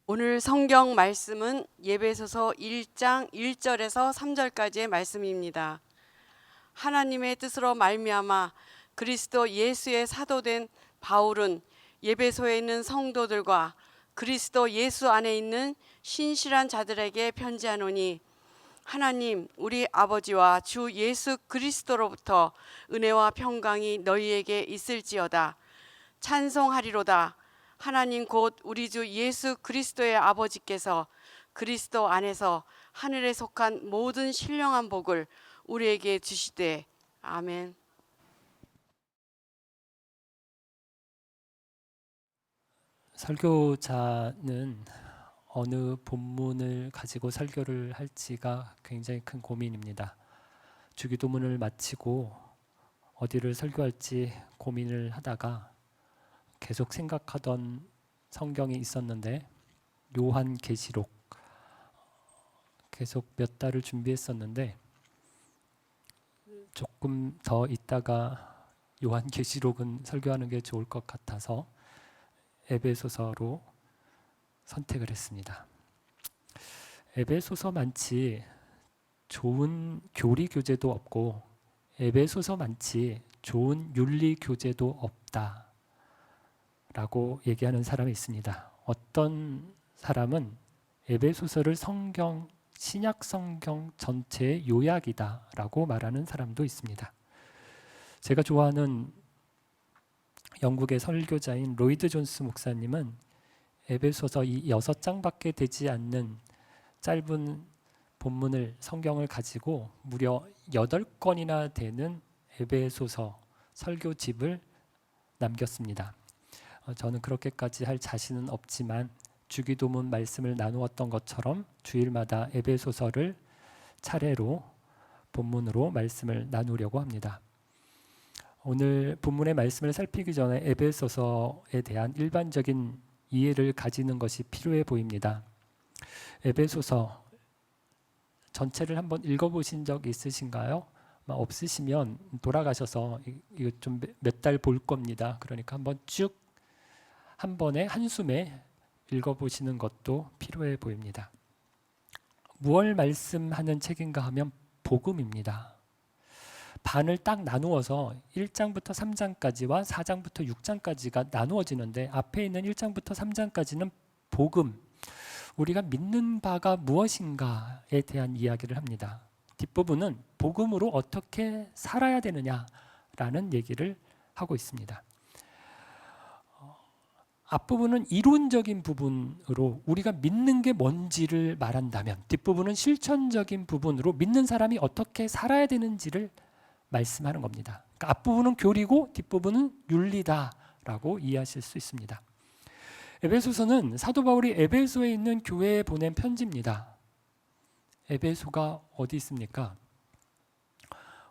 오늘 성경 말씀은 예배소서 1장 1절에서 3절까지의 말씀입니다. 하나님의 뜻으로 말미암아 그리스도 예수의 사도된 바울은 예배소에 있는 성도들과 그리스도 예수 안에 있는 신실한 자들에게 편지하노니, 하나님 우리 아버지와 주 예수 그리스도로부터 은혜와 평강이 너희에게 있을지어다. 찬송하리로다. 하나님 곧 우리 주 예수 그리스도의 아버지께서 그리스도 안에서 하늘에 속한 모든 신령한 복을 우리에게 주시되. 아멘. 설교자는 어느 본문을 가지고 설교를 할지가 굉장히 큰 고민입니다. 주기도문을 마치고 어디를 설교할지 고민을 하다가 계속 생각하던 성경이 있었는데, 요한계시록, 계속 몇 달을 준비했었는데 조금 더 있다가 요한계시록은 설교하는 게 좋을 것 같아서 에베소서로 선택을 했습니다. 에베소서만치 좋은 교리 교재도 없고 에베소서만치 좋은 윤리 교재도 없다 라고 얘기하는 사람이 있습니다. 어떤 사람은 에베소서를 신약 성경 전체의 요약이다 라고 말하는 사람도 있습니다. 제가 좋아하는 영국의 설교자인 로이드 존스 목사님은 에베소서 이 6장밖에 되지 않는 짧은 본문을, 성경을 가지고 무려 8권이나 되는 에베소서 설교집을 남겼습니다. 저는 그렇게까지 할 자신은 없지만 주기도문 말씀을 나누었던 것처럼 주일마다 에베소서를 차례로 본문으로 말씀을 나누려고 합니다. 오늘 본문의 말씀을 살피기 전에 에베소서에 대한 일반적인 이해를 가지는 것이 필요해 보입니다. 에베소서 전체를 한번 읽어보신 적 있으신가요? 없으시면 돌아가셔서 이거 좀 몇 달 볼 겁니다. 그러니까 한번 쭉 한 번에 한숨에 읽어보시는 것도 필요해 보입니다. 무엇을 말씀하는 책인가 하면 복음입니다. 반을 딱 나누어서 1장부터 3장까지와 4장부터 6장까지가 나누어지는데, 앞에 있는 1장부터 3장까지는 복음, 우리가 믿는 바가 무엇인가에 대한 이야기를 합니다. 뒷부분은 복음으로 어떻게 살아야 되느냐라는 얘기를 하고 있습니다. 앞부분은 이론적인 부분으로 우리가 믿는 게 뭔지를 말한다면, 뒷부분은 실천적인 부분으로 믿는 사람이 어떻게 살아야 되는지를 말씀하는 겁니다. 그러니까 앞부분은 교리고 뒷부분은 윤리다라고 이해하실 수 있습니다. 에베소서는 사도 바울이 에베소에 있는 교회에 보낸 편지입니다. 에베소가 어디 있습니까?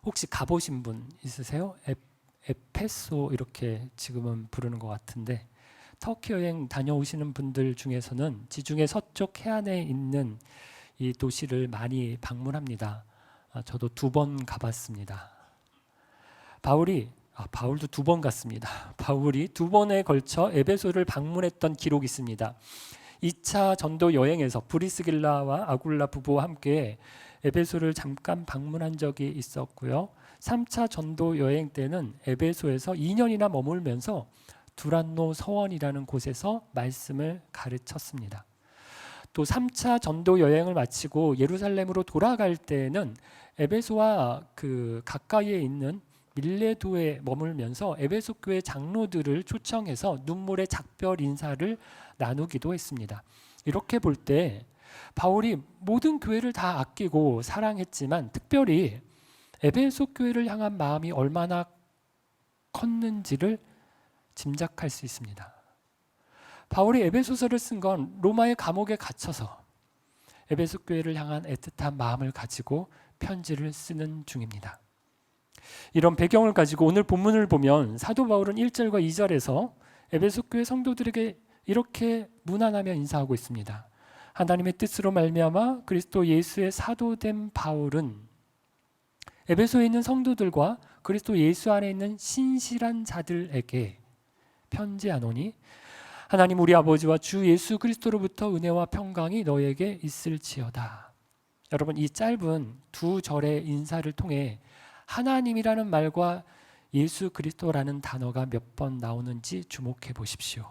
혹시 가보신 분 있으세요? 에페소 이렇게 지금은 부르는 것 같은데, 터키 여행 다녀오시는 분들 중에서는 지중해 서쪽 해안에 있는 이 도시를 많이 방문합니다. 저도 2번 가봤습니다. 바울도 2번 갔습니다. 바울이 2번에 걸쳐 에베소를 방문했던 기록이 있습니다. 2차 전도 여행에서 브리스길라와 아굴라 부부와 함께 에베소를 잠깐 방문한 적이 있었고요. 3차 전도 여행 때는 에베소에서 2년이나 머물면서 두란노 서원이라는 곳에서 말씀을 가르쳤습니다. 또 3차 전도 여행을 마치고 예루살렘으로 돌아갈 때는 에베소와 그 가까이에 있는 밀레도에 머물면서 에베소 교회 장로들을 초청해서 눈물의 작별 인사를 나누기도 했습니다. 이렇게 볼 때 바울이 모든 교회를 다 아끼고 사랑했지만 특별히 에베소 교회를 향한 마음이 얼마나 컸는지를 짐작할 수 있습니다. 바울이 에베소서를 쓴 건 로마의 감옥에 갇혀서 에베소 교회를 향한 애틋한 마음을 가지고 편지를 쓰는 중입니다. 이런 배경을 가지고 오늘 본문을 보면 사도 바울은 1절과 2절에서 에베소 교회 성도들에게 이렇게 문안하며 인사하고 있습니다. 하나님의 뜻으로 말미암아 그리스도 예수의 사도된 바울은 에베소에 있는 성도들과 그리스도 예수 안에 있는 신실한 자들에게 편지하노니, 하나님 우리 아버지와 주 예수 그리스도로부터 은혜와 평강이 너에게 있을지어다. 여러분, 이 짧은 두 절의 인사를 통해 하나님이라는 말과 예수 그리스도라는 단어가 몇 번 나오는지 주목해 보십시오.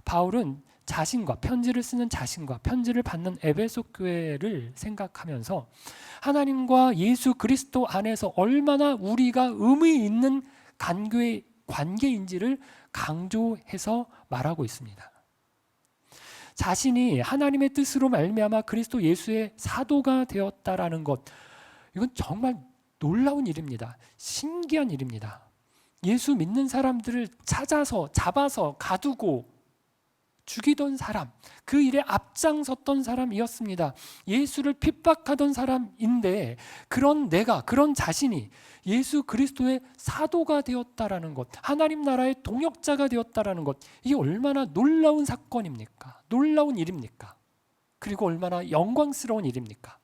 바울은 자신과 편지를 쓰는 자신과 편지를 받는 에베소 교회를 생각하면서 하나님과 예수 그리스도 안에서 얼마나 우리가 의미 있는 관계인지를 강조해서 말하고 있습니다. 자신이 하나님의 뜻으로 말미암아 그리스도 예수의 사도가 되었다라는 것, 이건 정말 놀라운 일입니다. 신기한 일입니다. 예수 믿는 사람들을 찾아서 잡아서 가두고 죽이던 사람, 그 일에 앞장섰던 사람이었습니다. 예수를 핍박하던 사람인데 그런 자신이 예수 그리스도의 사도가 되었다라는 것, 하나님 나라의 동역자가 되었다라는 것, 이게 얼마나 놀라운 사건입니까? 놀라운 일입니까? 그리고 얼마나 영광스러운 일입니까?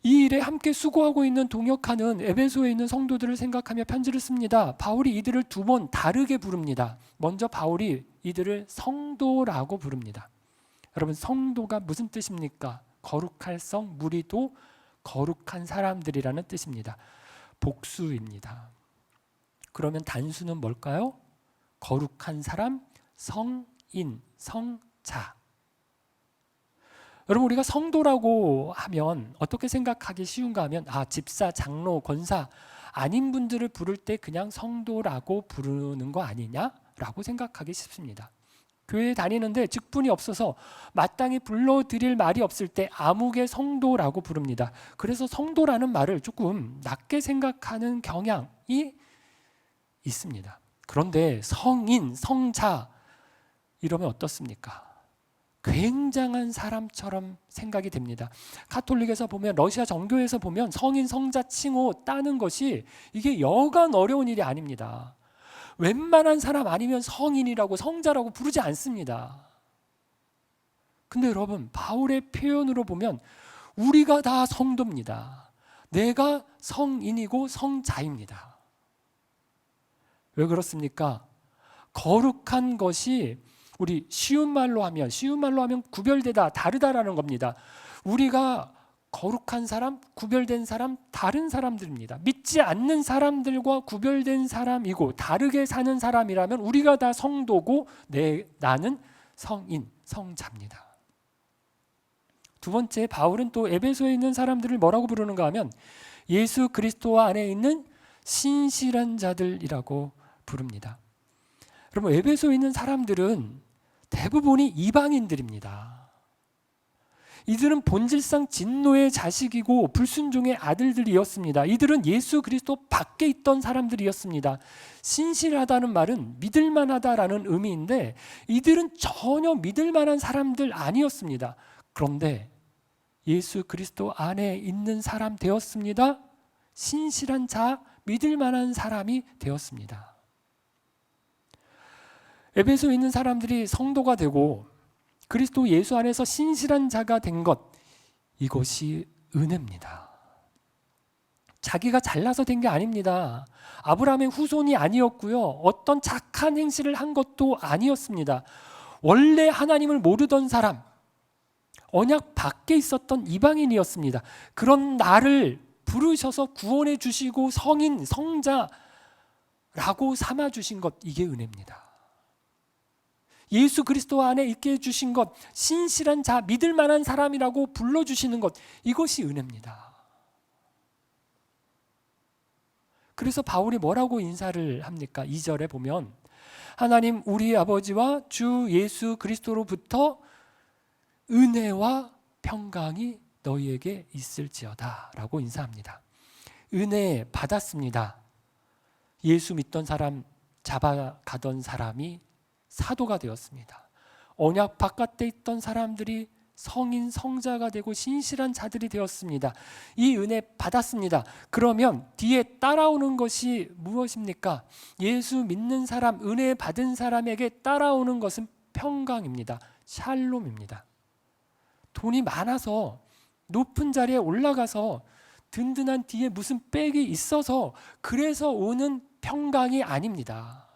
이 일에 함께 수고하고 있는 동역하는 에베소에 있는 성도들을 생각하며 편지를 씁니다. 바울이 이들을 두 번 다르게 부릅니다. 먼저 바울이 이들을 성도라고 부릅니다. 여러분, 성도가 무슨 뜻입니까? 거룩할 성, 무리도 거룩한 사람들이라는 뜻입니다. 복수입니다. 그러면 단수는 뭘까요? 거룩한 사람, 성인, 성자. 여러분, 우리가 성도라고 하면 어떻게 생각하기 쉬운가 하면 집사, 장로, 권사 아닌 분들을 부를 때 그냥 성도라고 부르는 거 아니냐라고 생각하기 쉽습니다. 교회에 다니는데 직분이 없어서 마땅히 불러드릴 말이 없을 때 아무개 성도라고 부릅니다. 그래서 성도라는 말을 조금 낮게 생각하는 경향이 있습니다. 그런데 성인, 성자 이러면 어떻습니까? 굉장한 사람처럼 생각이 됩니다. 가톨릭에서 보면, 러시아 정교에서 보면 성인, 성자 칭호 따는 것이 이게 여간 어려운 일이 아닙니다. 웬만한 사람 아니면 성인이라고 성자라고 부르지 않습니다. 근데 여러분, 바울의 표현으로 보면 우리가 다 성도입니다. 내가 성인이고 성자입니다. 왜 그렇습니까? 거룩한 것이 우리 쉬운 말로 하면 구별되다, 다르다라는 겁니다. 우리가 거룩한 사람, 구별된 사람, 다른 사람들입니다. 믿지 않는 사람들과 구별된 사람이고 다르게 사는 사람이라면 우리가 다 성도고 나는 성인, 성자입니다. 두 번째, 바울은 또 에베소에 있는 사람들을 뭐라고 부르는가 하면 예수 그리스도 안에 있는 신실한 자들이라고 부릅니다. 여러분, 에베소에 있는 사람들은 대부분이 이방인들입니다. 이들은 본질상 진노의 자식이고 불순종의 아들들이었습니다. 이들은 예수 그리스도 밖에 있던 사람들이었습니다. 신실하다는 말은 믿을만하다라는 의미인데 이들은 전혀 믿을만한 사람들 아니었습니다. 그런데 예수 그리스도 안에 있는 사람 되었습니다. 신실한 자, 믿을만한 사람이 되었습니다. 에베소에 있는 사람들이 성도가 되고 그리스도 예수 안에서 신실한 자가 된 것, 이것이 은혜입니다. 자기가 잘나서 된 게 아닙니다. 아브라함의 후손이 아니었고요. 어떤 착한 행실을 한 것도 아니었습니다. 원래 하나님을 모르던 사람, 언약 밖에 있었던 이방인이었습니다. 그런 나를 부르셔서 구원해 주시고 성인, 성자라고 삼아 주신 것, 이게 은혜입니다. 예수 그리스도 안에 있게 해주신 것, 신실한 자, 믿을 만한 사람이라고 불러주시는 것, 이것이 은혜입니다. 그래서 바울이 뭐라고 인사를 합니까? 2절에 보면 하나님 우리 아버지와 주 예수 그리스도로부터 은혜와 평강이 너희에게 있을지어다 라고 인사합니다. 은혜 받았습니다. 예수 믿던 사람, 잡아가던 사람이 사도가 되었습니다. 언약 바깥에 있던 사람들이 성인, 성자가 되고 신실한 자들이 되었습니다. 이 은혜 받았습니다. 그러면 뒤에 따라오는 것이 무엇입니까? 예수 믿는 사람, 은혜 받은 사람에게 따라오는 것은 평강입니다. 샬롬입니다. 돈이 많아서 높은 자리에 올라가서 든든한 뒤에 무슨 백이 있어서 그래서 오는 평강이 아닙니다.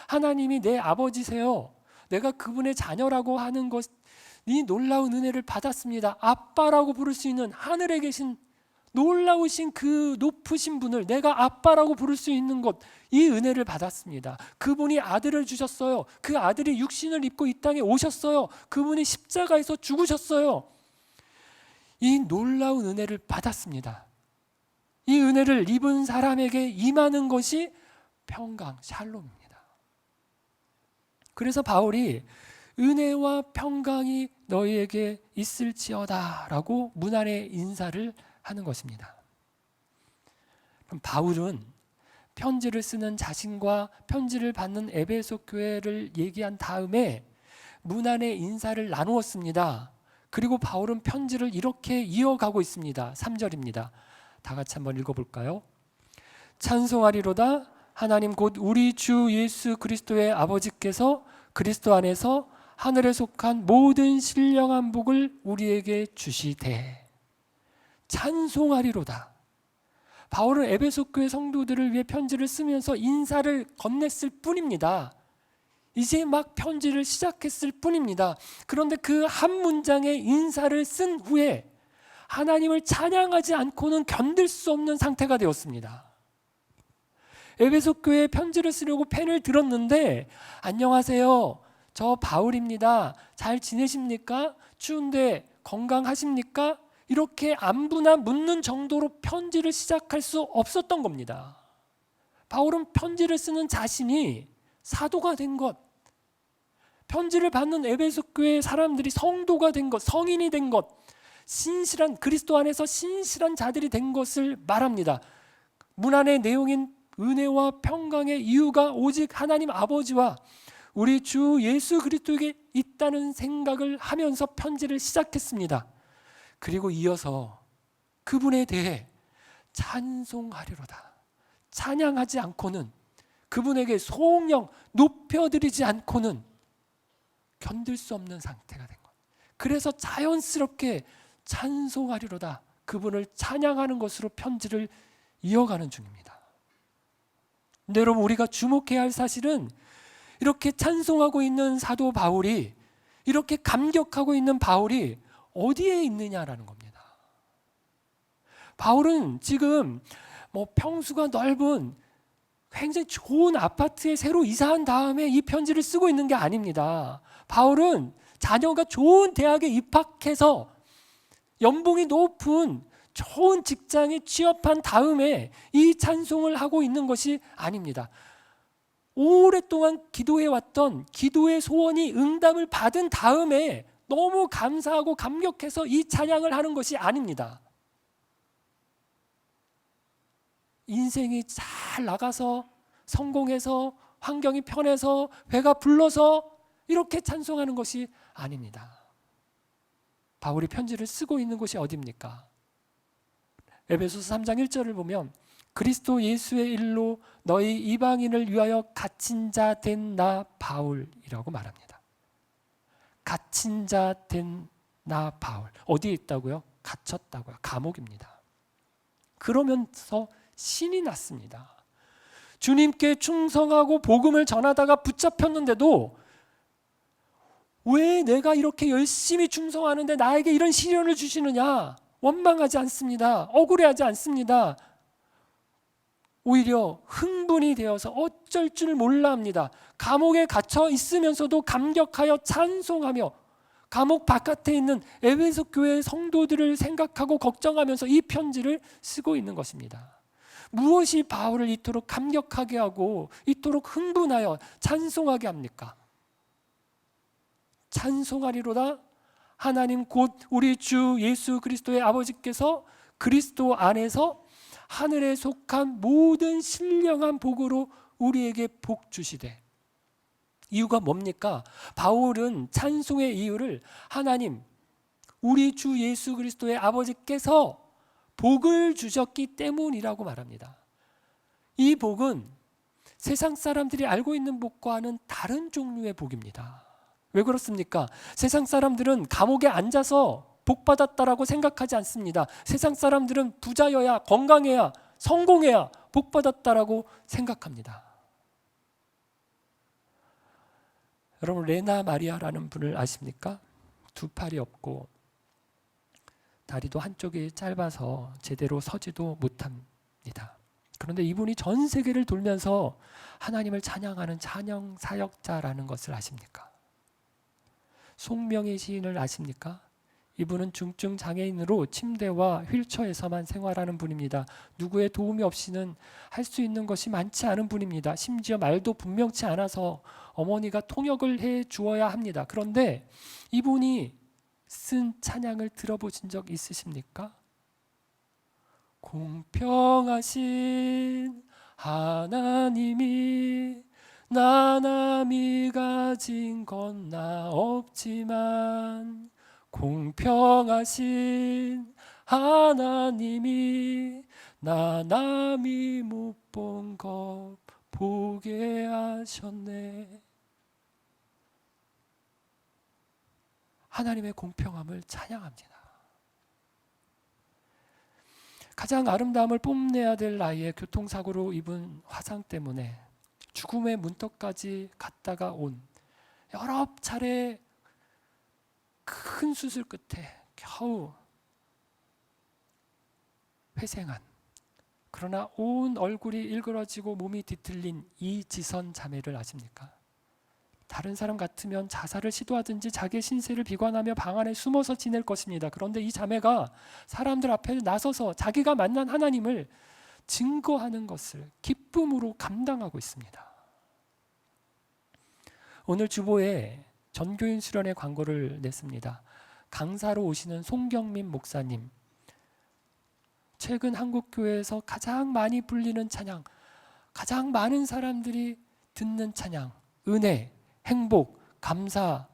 하나님이 내 아버지세요. 내가 그분의 자녀라고 하는 것, 이 놀라운 은혜를 받았습니다. 아빠라고 부를 수 있는 하늘에 계신 놀라우신 그 높으신 분을 내가 아빠라고 부를 수 있는 것, 이 은혜를 받았습니다. 그분이 아들을 주셨어요. 그 아들이 육신을 입고 이 땅에 오셨어요. 그분이 십자가에서 죽으셨어요. 이 놀라운 은혜를 받았습니다. 이 은혜를 입은 사람에게 임하는 것이 평강, 샬롬입니다. 그래서 바울이 은혜와 평강이 너희에게 있을지어다 라고 문안의 인사를 하는 것입니다. 그럼 바울은 편지를 쓰는 자신과 편지를 받는 에베소 교회를 얘기한 다음에 문안의 인사를 나누었습니다. 그리고 바울은 편지를 이렇게 이어가고 있습니다. 3절입니다. 다 같이 한번 읽어볼까요? 찬송하리로다 하나님 곧 우리 주 예수 그리스도의 아버지께서 그리스도 안에서 하늘에 속한 모든 신령한 복을 우리에게 주시되. 찬송하리로다. 바울은 에베소 교회 성도들을 위해 편지를 쓰면서 인사를 건넸을 뿐입니다. 이제 막 편지를 시작했을 뿐입니다. 그런데 그 한 문장의 인사를 쓴 후에 하나님을 찬양하지 않고는 견딜 수 없는 상태가 되었습니다. 에베소 교회에 편지를 쓰려고 펜을 들었는데, 안녕하세요, 저 바울입니다. 잘 지내십니까? 추운데 건강하십니까? 이렇게 안부나 묻는 정도로 편지를 시작할 수 없었던 겁니다. 바울은 편지를 쓰는 자신이 사도가 된 것, 편지를 받는 에베소 교회 사람들이 성도가 된 것, 성인이 된 것, 신실한 그리스도 안에서 신실한 자들이 된 것을 말합니다. 문안의 내용인 은혜와 평강의 이유가 오직 하나님 아버지와 우리 주 예수 그리스도에게 있다는 생각을 하면서 편지를 시작했습니다. 그리고 이어서 그분에 대해 찬송하리로다. 찬양하지 않고는, 그분에게 송영 높여드리지 않고는 견딜 수 없는 상태가 된 것. 그래서 자연스럽게 찬송하리로다, 그분을 찬양하는 것으로 편지를 이어가는 중입니다. 근데 여러분, 우리가 주목해야 할 사실은 이렇게 찬송하고 있는 사도 바울이, 이렇게 감격하고 있는 바울이 어디에 있느냐라는 겁니다. 바울은 지금 평수가 넓은 굉장히 좋은 아파트에 새로 이사한 다음에 이 편지를 쓰고 있는 게 아닙니다. 바울은 자녀가 좋은 대학에 입학해서 연봉이 높은 좋은 직장에 취업한 다음에 이 찬송을 하고 있는 것이 아닙니다. 오랫동안 기도해왔던 기도의 소원이 응답을 받은 다음에 너무 감사하고 감격해서 이 찬양을 하는 것이 아닙니다. 인생이 잘 나가서 성공해서 환경이 편해서 배가 불러서 이렇게 찬송하는 것이 아닙니다. 바울이 편지를 쓰고 있는 곳이 어디입니까? 에베소서 3장 1절을 보면 그리스도 예수의 일로 너희 이방인을 위하여 갇힌 자 된 나 바울이라고 말합니다. 갇힌 자 된 나 바울. 어디에 있다고요? 갇혔다고요. 감옥입니다. 그러면서 신이 났습니다. 주님께 충성하고 복음을 전하다가 붙잡혔는데도 왜 내가 이렇게 열심히 충성하는데 나에게 이런 시련을 주시느냐? 원망하지 않습니다. 억울해하지 않습니다. 오히려 흥분이 되어서 어쩔 줄 몰라 합니다. 감옥에 갇혀 있으면서도 감격하여 찬송하며 감옥 바깥에 있는 에베소 교회 성도들을 생각하고 걱정하면서 이 편지를 쓰고 있는 것입니다. 무엇이 바울을 이토록 감격하게 하고 이토록 흥분하여 찬송하게 합니까? 찬송하리로다 하나님 곧 우리 주 예수 그리스도의 아버지께서 그리스도 안에서 하늘에 속한 모든 신령한 복으로 우리에게 복 주시되. 이유가 뭡니까? 바울은 찬송의 이유를 하나님, 우리 주 예수 그리스도의 아버지께서 복을 주셨기 때문이라고 말합니다. 이 복은 세상 사람들이 알고 있는 복과는 다른 종류의 복입니다. 왜 그렇습니까? 세상 사람들은 감옥에 앉아서 복 받았다라고 생각하지 않습니다. 세상 사람들은 부자여야, 건강해야, 성공해야 복 받았다라고 생각합니다. 여러분 레나 마리아라는 분을 아십니까? 두 팔이 없고 다리도 한쪽이 짧아서 제대로 서지도 못합니다. 그런데 이분이 전 세계를 돌면서 하나님을 찬양하는 찬양 사역자라는 것을 아십니까? 송명희 시인을 아십니까? 이분은 중증 장애인으로 침대와 휠체어에서만 생활하는 분입니다. 누구의 도움이 없이는 할 수 있는 것이 많지 않은 분입니다. 심지어 말도 분명치 않아서 어머니가 통역을 해 주어야 합니다. 그런데 이분이 쓴 찬양을 들어보신 적 있으십니까? 공평하신 하나님이 나 남이 가진 건 나 없지만 공평하신 하나님이 나 남이 못 본 것 보게 하셨네. 하나님의 공평함을 찬양합니다. 가장 아름다움을 뽐내야 될 나이에 교통사고로 입은 화상 때문에 죽음의 문턱까지 갔다가 온 여러 차례 큰 수술 끝에 겨우 회생한, 그러나 온 얼굴이 일그러지고 몸이 뒤틀린 이지선 자매를 아십니까? 다른 사람 같으면 자살을 시도하든지 자기의 신세를 비관하며 방 안에 숨어서 지낼 것입니다. 그런데 이 자매가 사람들 앞에 나서서 자기가 만난 하나님을 증거하는 것을 기쁨으로 감당하고 있습니다. 오늘 주보에 전교인 수련회 광고를 냈습니다. 강사로 오시는 송경민 목사님, 최근 한국교회에서 가장 많이 불리는 찬양, 가장 많은 사람들이 듣는 찬양, 은혜, 행복, 감사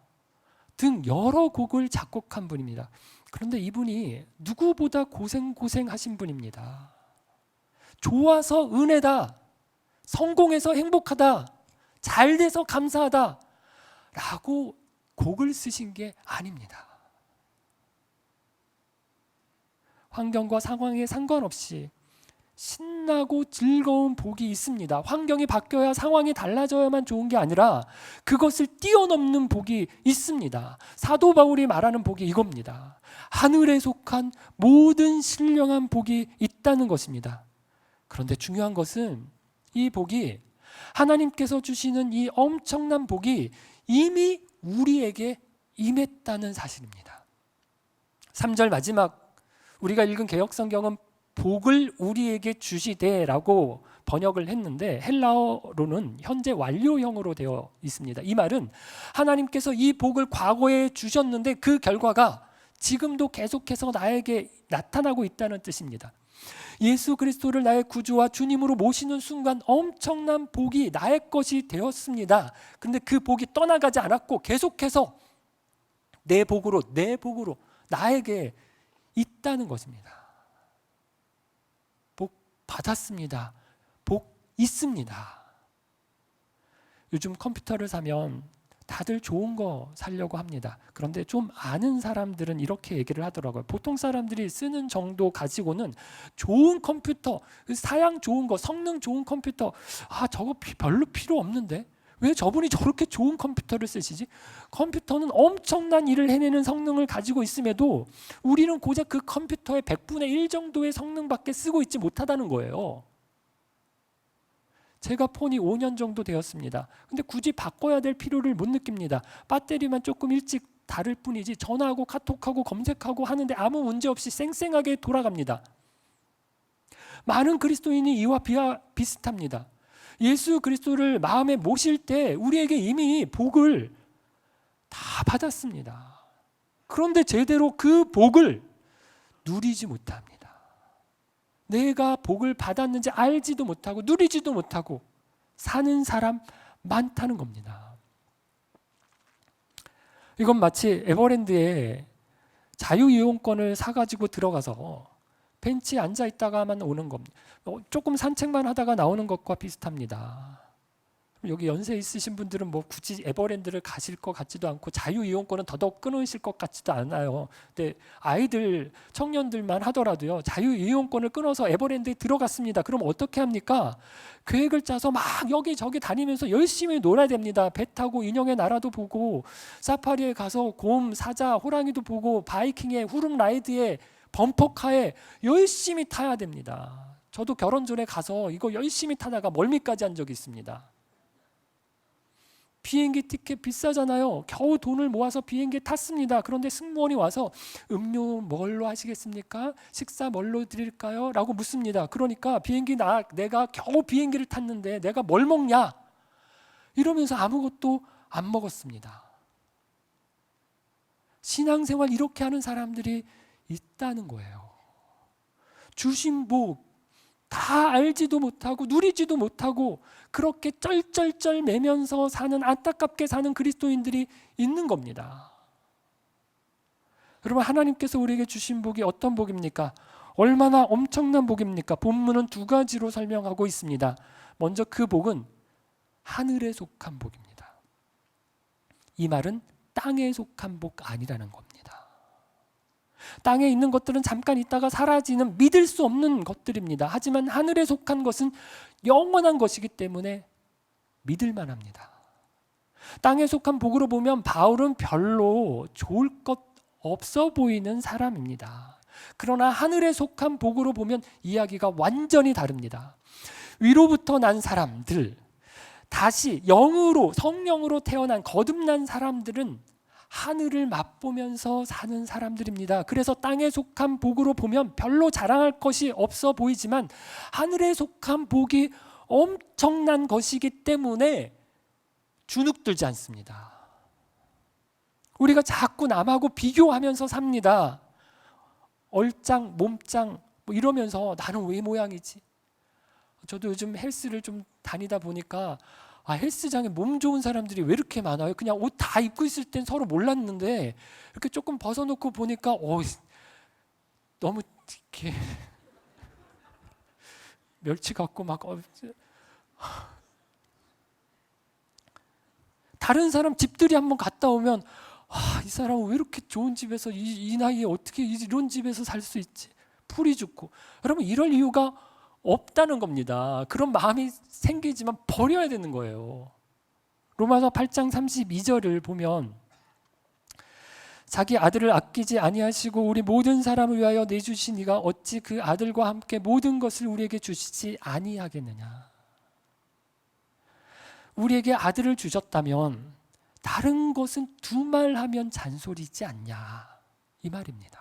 등 여러 곡을 작곡한 분입니다. 그런데 이분이 누구보다 고생하신 분입니다. 좋아서 은혜다, 성공해서 행복하다, 잘 돼서 감사하다 라고 곡을 쓰신 게 아닙니다. 환경과 상황에 상관없이 신나고 즐거운 복이 있습니다. 환경이 바뀌어야 상황이 달라져야만 좋은 게 아니라 그것을 뛰어넘는 복이 있습니다. 사도 바울이 말하는 복이 이겁니다. 하늘에 속한 모든 신령한 복이 있다는 것입니다. 그런데 중요한 것은 이 복이, 하나님께서 주시는 이 엄청난 복이 이미 우리에게 임했다는 사실입니다. 3절 마지막 우리가 읽은 개역성경은 복을 우리에게 주시되라고 번역을 했는데 헬라어로는 현재 완료형으로 되어 있습니다. 이 말은 하나님께서 이 복을 과거에 주셨는데 그 결과가 지금도 계속해서 나에게 나타나고 있다는 뜻입니다. 예수 그리스도를 나의 구주와 주님으로 모시는 순간 엄청난 복이 나의 것이 되었습니다. 그런데 그 복이 떠나가지 않았고 계속해서 내 복으로 나에게 있다는 것입니다. 복 받았습니다. 복 있습니다. 요즘 컴퓨터를 사면 다들 좋은 거 사려고 합니다. 그런데 좀 아는 사람들은 이렇게 얘기를 하더라고요. 보통 사람들이 쓰는 정도 가지고는 좋은 컴퓨터, 사양 좋은 거, 성능 좋은 컴퓨터, 저거 별로 필요 없는데 왜 저분이 저렇게 좋은 컴퓨터를 쓰시지? 컴퓨터는 엄청난 일을 해내는 성능을 가지고 있음에도 우리는 고작 그 컴퓨터의 100분의 1 정도의 성능밖에 쓰고 있지 못하다는 거예요. 제가 폰이 5년 정도 되었습니다. 근데 굳이 바꿔야 될 필요를 못 느낍니다. 배터리만 조금 일찍 다를 뿐이지 전화하고 카톡하고 검색하고 하는데 아무 문제 없이 쌩쌩하게 돌아갑니다. 많은 그리스도인이 이와 비슷합니다. 예수 그리스도를 마음에 모실 때 우리에게 이미 복을 다 받았습니다. 그런데 제대로 그 복을 누리지 못합니다. 내가 복을 받았는지 알지도 못하고 누리지도 못하고 사는 사람 많다는 겁니다. 이건 마치 에버랜드에 자유이용권을 사가지고 들어가서 벤치에 앉아있다가만 오는 겁니다. 조금 산책만 하다가 나오는 것과 비슷합니다. 여기 연세 있으신 분들은 뭐 굳이 에버랜드를 가실 것 같지도 않고 자유이용권은 더더욱 끊으실 것 같지도 않아요. 근데 아이들, 청년들만 하더라도요, 자유이용권을 끊어서 에버랜드에 들어갔습니다. 그럼 어떻게 합니까? 계획을 짜서 막 여기저기 다니면서 열심히 놀아야 됩니다. 배 타고 인형의 나라도 보고, 사파리에 가서 곰, 사자, 호랑이도 보고, 바이킹에, 후룸 라이드에, 범퍼카에 열심히 타야 됩니다. 저도 결혼 전에 가서 이거 열심히 타다가 멀미까지 한 적이 있습니다. 비행기 티켓 비싸잖아요. 겨우 돈을 모아서 비행기에 탔습니다. 그런데 승무원이 와서 음료 뭘로 하시겠습니까? 식사 뭘로 드릴까요? 라고 묻습니다. 그러니까 내가 겨우 비행기를 탔는데 내가 뭘 먹냐? 이러면서 아무것도 안 먹었습니다. 신앙생활 이렇게 하는 사람들이 있다는 거예요. 주신 복 다 알지도 못하고 누리지도 못하고 그렇게 쩔쩔쩔 매면서 사는, 안타깝게 사는 그리스도인들이 있는 겁니다. 여러분, 하나님께서 우리에게 주신 복이 어떤 복입니까? 얼마나 엄청난 복입니까? 본문은 두 가지로 설명하고 있습니다. 먼저 그 복은 하늘에 속한 복입니다. 이 말은 땅에 속한 복 아니라는 겁니다. 땅에 있는 것들은 잠깐 있다가 사라지는 믿을 수 없는 것들입니다. 하지만 하늘에 속한 것은 영원한 것이기 때문에 믿을 만합니다. 땅에 속한 복으로 보면 바울은 별로 좋을 것 없어 보이는 사람입니다. 그러나 하늘에 속한 복으로 보면 이야기가 완전히 다릅니다. 위로부터 난 사람들, 다시 영으로, 성령으로 태어난 거듭난 사람들은 하늘을 맛보면서 사는 사람들입니다. 그래서 땅에 속한 복으로 보면 별로 자랑할 것이 없어 보이지만 하늘에 속한 복이 엄청난 것이기 때문에 주눅들지 않습니다. 우리가 자꾸 남하고 비교하면서 삽니다. 얼짱, 몸짱 뭐 이러면서 나는 왜 모양이지? 저도 요즘 헬스를 좀 다니다 보니까 헬스장에 몸 좋은 사람들이 왜 이렇게 많아요? 그냥 옷 다 입고 있을 땐 서로 몰랐는데 이렇게 조금 벗어놓고 보니까 너무 이렇게 멸치 같고 막 다른 사람 집들이 한번 갔다 오면 이 사람은 왜 이렇게 좋은 집에서 이 나이에 어떻게 이런 집에서 살 수 있지? 풀이 죽고. 여러분, 이럴 이유가 없다는 겁니다. 그런 마음이 생기지만 버려야 되는 거예요. 로마서 8장 32절을 보면 자기 아들을 아끼지 아니하시고 우리 모든 사람을 위하여 내주신 이가 어찌 그 아들과 함께 모든 것을 우리에게 주시지 아니하겠느냐. 우리에게 아들을 주셨다면 다른 것은 두말하면 잔소리지 않냐, 이 말입니다.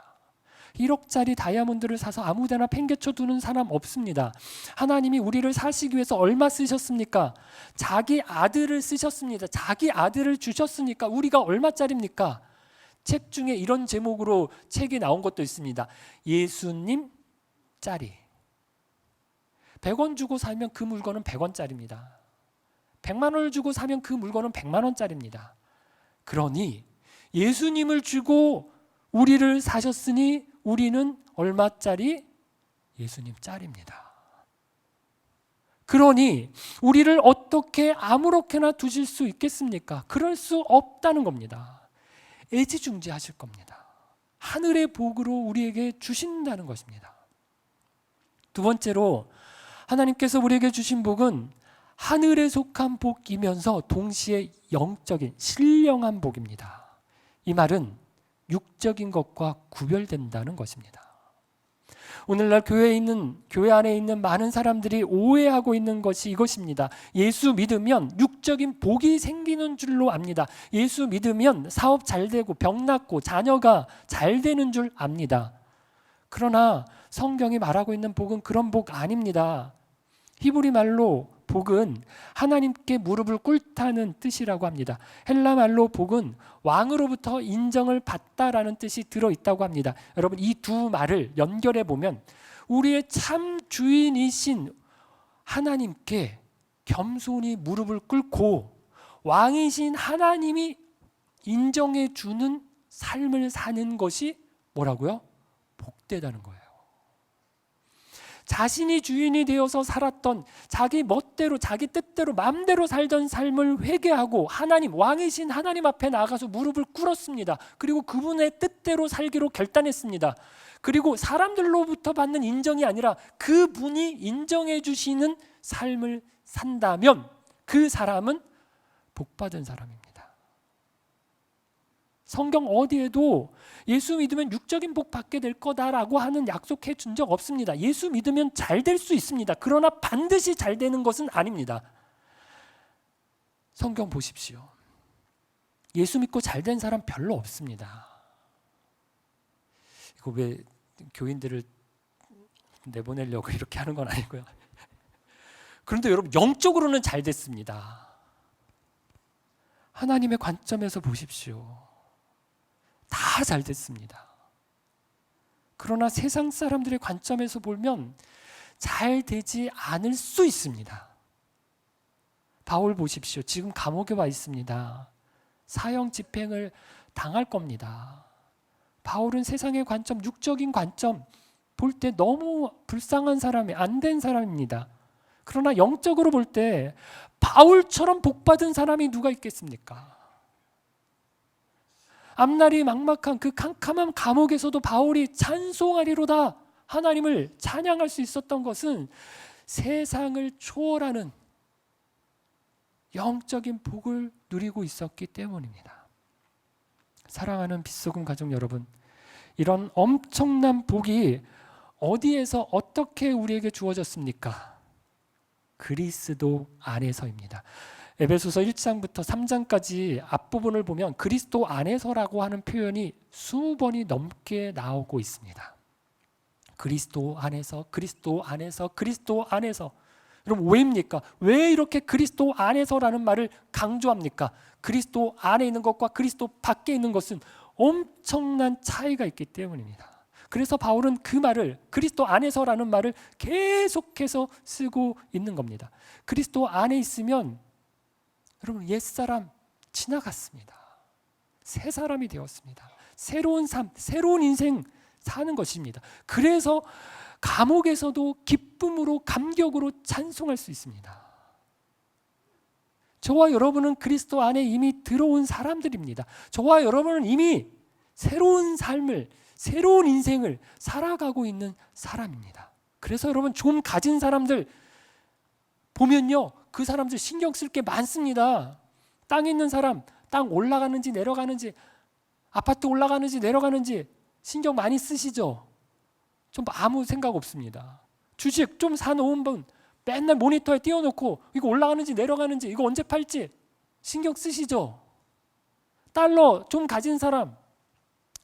1억짜리 다이아몬드를 사서 아무데나 팽개쳐 두는 사람 없습니다. 하나님이 우리를 사시기 위해서 얼마 쓰셨습니까? 자기 아들을 쓰셨습니다. 자기 아들을 주셨으니까 우리가 얼마짜리입니까? 책 중에 이런 제목으로 책이 나온 것도 있습니다. 예수님 짜리. 100원 주고 사면 그 물건은 100원짜리입니다. 100만 원을 주고 사면 그 물건은 100만 원짜리입니다. 그러니 예수님을 주고 우리를 사셨으니 우리는 얼마짜리? 예수님 짤입니다. 그러니 우리를 어떻게 아무렇게나 두실 수 있겠습니까? 그럴 수 없다는 겁니다. 애지중지하실 겁니다. 하늘의 복으로 우리에게 주신다는 것입니다. 두 번째로 하나님께서 우리에게 주신 복은 하늘에 속한 복이면서 동시에 영적인 신령한 복입니다. 이 말은 육적인 것과 구별된다는 것입니다. 오늘날 교회 안에 있는 많은 사람들이 오해하고 있는 것이 이것입니다. 예수 믿으면 육적인 복이 생기는 줄로 압니다. 예수 믿으면 사업 잘 되고 병 낫고 자녀가 잘 되는 줄 압니다. 그러나 성경이 말하고 있는 복은 그런 복 아닙니다. 히브리 말로 복은 하나님께 무릎을 꿇다는 뜻이라고 합니다. 헬라 말로 복은 왕으로부터 인정을 받다라는 뜻이 들어있다고 합니다. 여러분, 이 두 말을 연결해 보면 우리의 참 주인이신 하나님께 겸손히 무릎을 꿇고 왕이신 하나님이 인정해 주는 삶을 사는 것이 뭐라고요? 복되다는 거예요. 자신이 주인이 되어서 살았던, 자기 멋대로 자기 뜻대로 마음대로 살던 삶을 회개하고 하나님, 왕이신 하나님 앞에 나가서 무릎을 꿇었습니다. 그리고 그분의 뜻대로 살기로 결단했습니다. 그리고 사람들로부터 받는 인정이 아니라 그분이 인정해 주시는 삶을 산다면 그 사람은 복받은 사람입니다. 성경 어디에도 예수 믿으면 육적인 복 받게 될 거다라고 하는 약속해 준 적 없습니다. 예수 믿으면 잘 될 수 있습니다. 그러나 반드시 잘 되는 것은 아닙니다. 성경 보십시오. 예수 믿고 잘 된 사람 별로 없습니다. 이거 왜 교인들을 내보내려고 이렇게 하는 건 아니고요. 그런데 여러분, 영적으로는 잘 됐습니다. 하나님의 관점에서 보십시오. 다 잘 됐습니다. 그러나 세상 사람들의 관점에서 보면 잘 되지 않을 수 있습니다. 바울 보십시오. 지금 감옥에 와 있습니다. 사형 집행을 당할 겁니다. 바울은 세상의 관점, 육적인 관점 볼 때 너무 불쌍한 사람이, 안 된 사람입니다. 그러나 영적으로 볼 때 바울처럼 복받은 사람이 누가 있겠습니까? 앞날이 막막한 그 캄캄한 감옥에서도 바울이 찬송하리로다 하나님을 찬양할 수 있었던 것은 세상을 초월하는 영적인 복을 누리고 있었기 때문입니다. 사랑하는 빛소금 가족 여러분, 이런 엄청난 복이 어디에서 어떻게 우리에게 주어졌습니까? 그리스도 안에서입니다. 에베소서 1장부터 3장까지 앞부분을 보면 그리스도 안에서라고 하는 표현이 20번이 넘게 나오고 있습니다. 그리스도 안에서, 그리스도 안에서, 그리스도 안에서. 여러분, 왜입니까? 왜 이렇게 그리스도 안에서라는 말을 강조합니까? 그리스도 안에 있는 것과 그리스도 밖에 있는 것은 엄청난 차이가 있기 때문입니다. 그래서 바울은 그 말을, 그리스도 안에서라는 말을 계속해서 쓰고 있는 겁니다. 그리스도 안에 있으면 여러분, 옛사람 지나갔습니다. 새 사람이 되었습니다. 새로운 삶, 새로운 인생 사는 것입니다. 그래서 감옥에서도 기쁨으로, 감격으로 찬송할 수 있습니다. 저와 여러분은 그리스도 안에 이미 들어온 사람들입니다. 저와 여러분은 이미 새로운 삶을, 새로운 인생을 살아가고 있는 사람입니다. 그래서 여러분, 좀 가진 사람들 보면요, 그 사람들 신경 쓸 게 많습니다. 땅에 있는 사람, 땅 올라가는지 내려가는지, 아파트 올라가는지 내려가는지 신경 많이 쓰시죠? 좀 아무 생각 없습니다. 주식 좀 사놓은 분 맨날 모니터에 띄워놓고 이거 올라가는지 내려가는지, 이거 언제 팔지 신경 쓰시죠? 달러 좀 가진 사람,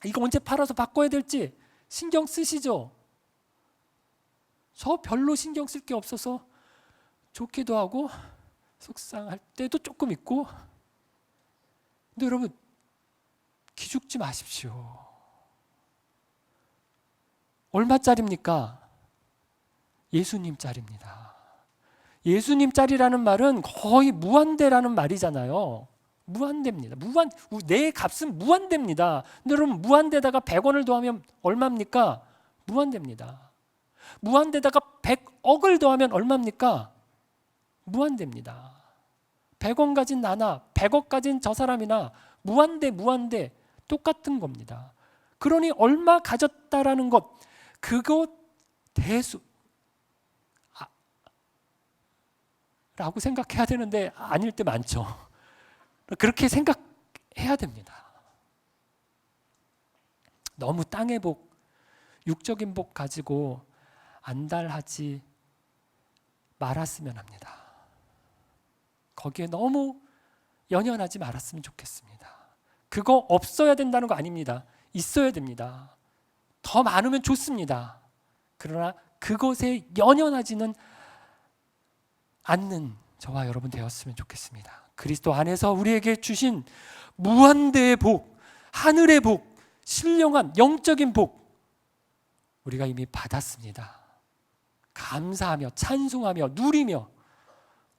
이거 언제 팔아서 바꿔야 될지 신경 쓰시죠? 저 별로 신경 쓸 게 없어서 좋기도 하고 속상할 때도 조금 있고. 근데 여러분, 기죽지 마십시오. 얼마짜리입니까? 예수님짜리입니다. 예수님짜리라는 말은 거의 무한대라는 말이잖아요. 무한대입니다. 내 값은 무한대입니다. 근데 여러분, 무한대다가 100원을 더하면 얼마입니까? 무한대입니다. 무한대다가 100억을 더하면 얼마입니까? 무한대입니다. 100원 가진 나나 100억 가진 저 사람이나 무한대 똑같은 겁니다. 그러니 얼마 가졌다라는 것, 그것 대수 라고 생각해야 되는데 아닐 때 많죠. 그렇게 생각해야 됩니다. 너무 땅의 복, 육적인 복 가지고 안달하지 말았으면 합니다. 거기에 너무 연연하지 말았으면 좋겠습니다. 그거 없어야 된다는 거 아닙니다. 있어야 됩니다. 더 많으면 좋습니다. 그러나 그것에 연연하지는 않는 저와 여러분 되었으면 좋겠습니다. 그리스도 안에서 우리에게 주신 무한대의 복, 하늘의 복, 신령한 영적인 복 우리가 이미 받았습니다. 감사하며 찬송하며 누리며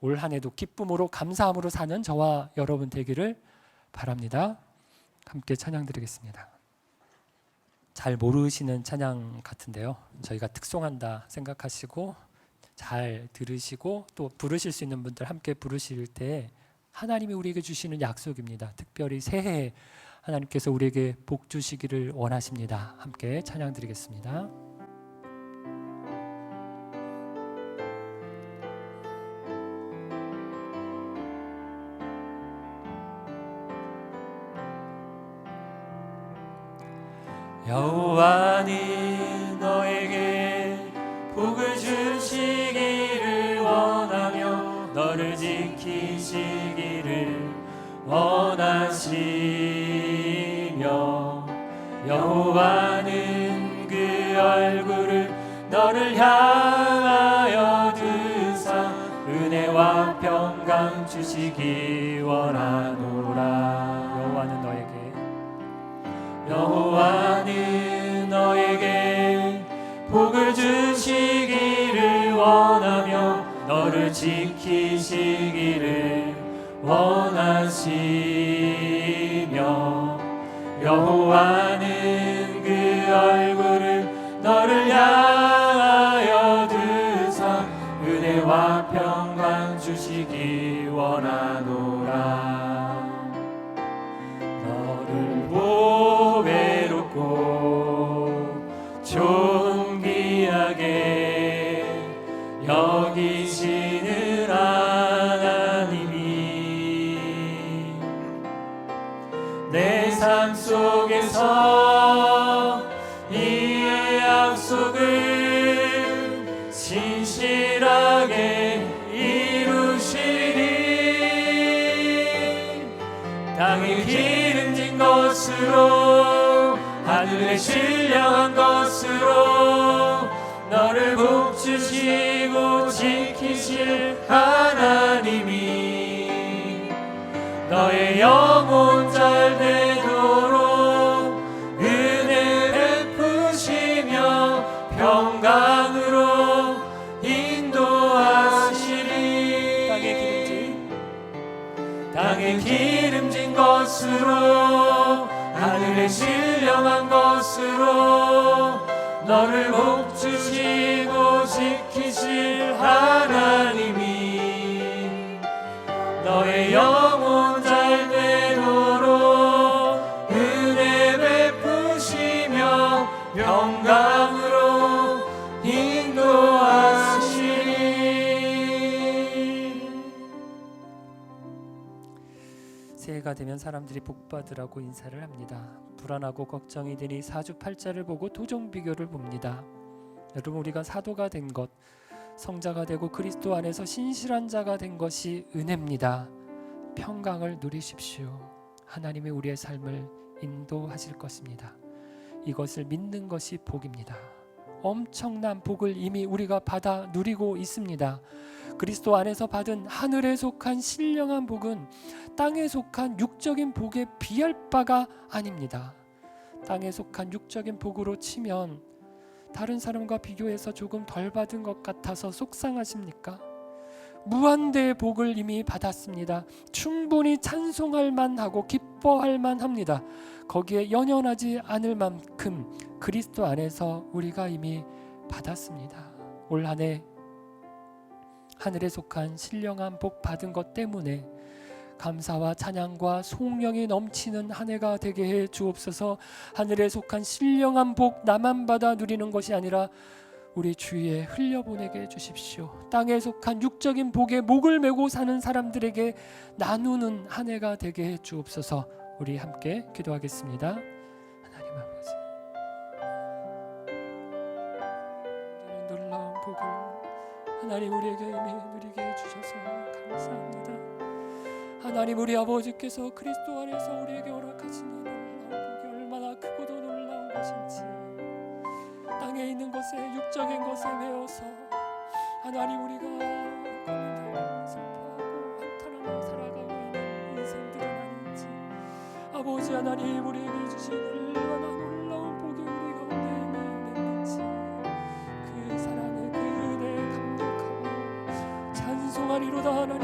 올 한 해도 기쁨으로 감사함으로 사는 저와 여러분 되기를 바랍니다. 함께 찬양 드리겠습니다. 잘 모르시는 찬양 같은데요. 저희가 특송한다 생각하시고 잘 들으시고 또 부르실 수 있는 분들 함께 부르실 때 하나님이 우리에게 주시는 약속입니다. 특별히 새해에 하나님께서 우리에게 복 주시기를 원하십니다. 함께 찬양 드리겠습니다. 여호와는 너에게 복을 주시기를 원하며 너를 지키시기를 원하시며 여호와는 그 얼굴을 너를 향하여 드사 은혜와 평강 주시기 원하노라. 여호와는 너에게 복을 주시기를 원하며 너를 지키시기를 원하시며 여호와는 그 얼굴을 너를 향하여 드사 은혜와 평강 주시기 원하노라. 너를 보배롭고 존귀하게 여기시는 하나님이 내 삶 속에서 이 약속을 신실하게 이루시리. 땅에 기름진 것으로 하늘에 신령한 것으로 너를 복주시고 지키실 하나님이 너의 영혼 잘 되도록 은혜 베푸시며 평강으로 인도하시리. 땅에 기름진 것으로 하늘에 신령한 것으로 너를 복주시고 지키실 하나님이 너의 영혼 잘 되도록 은혜 베푸시며 평강으로 인도하시리. 새해가 되면 사람들이 복받으라고 인사를 합니다. 불안하고 걱정이 되니 사주팔자를 보고 토종비교를 봅니다. 여러분, 우리가 사도가 된 것, 성자가 되고 그리스도 안에서 신실한 자가 된 것이 은혜입니다. 평강을 누리십시오. 하나님이 우리의 삶을 인도하실 것입니다. 이것을 믿는 것이 복입니다. 엄청난 복을 이미 우리가 받아 누리고 있습니다. 그리스도 안에서 받은 하늘에 속한 신령한 복은 땅에 속한 육적인 복에 비할 바가 아닙니다. 땅에 속한 육적인 복으로 치면 다른 사람과 비교해서 조금 덜 받은 것 같아서 속상하십니까? 무한대의 복을 이미 받았습니다. 충분히 찬송할 만하고 기뻐할 만합니다. 거기에 연연하지 않을 만큼 그리스도 안에서 우리가 이미 받았습니다. 올 한 해 하늘에 속한 신령한 복 받은 것 때문에 감사와 찬양과 송영이 넘치는 한 해가 되게 해 주옵소서. 하늘에 속한 신령한 복 나만 받아 누리는 것이 아니라 우리 주위에 흘려보내게 해주십시오. 땅에 속한 육적인 복에 목을 메고 사는 사람들에게 나누는 한 해가 되게 해 주옵소서. 우리 함께 기도하겠습니다. 하나님 아버지, 놀라운 복을 하나님 우리에게 이미 누리게 해주셔서 감사합니다. 하나님, 우리 아버지께서 그리스도 안에서 우리에게 허락하신 이 놀라운 복이 얼마나 크고도 놀라운 것인지 땅에 있는 것에 육적인 것에 매여서 하나님 우리가 고민하고 슬퍼하고 한탄하며 살아가고 있는 인생들은 아닌지 아버지 하나님 우리에게 주신 얼마나 놀라운 복이 우리 가운데 있는지 그 사랑에 그 은혜에 감격하고 찬송하리로다. 하나님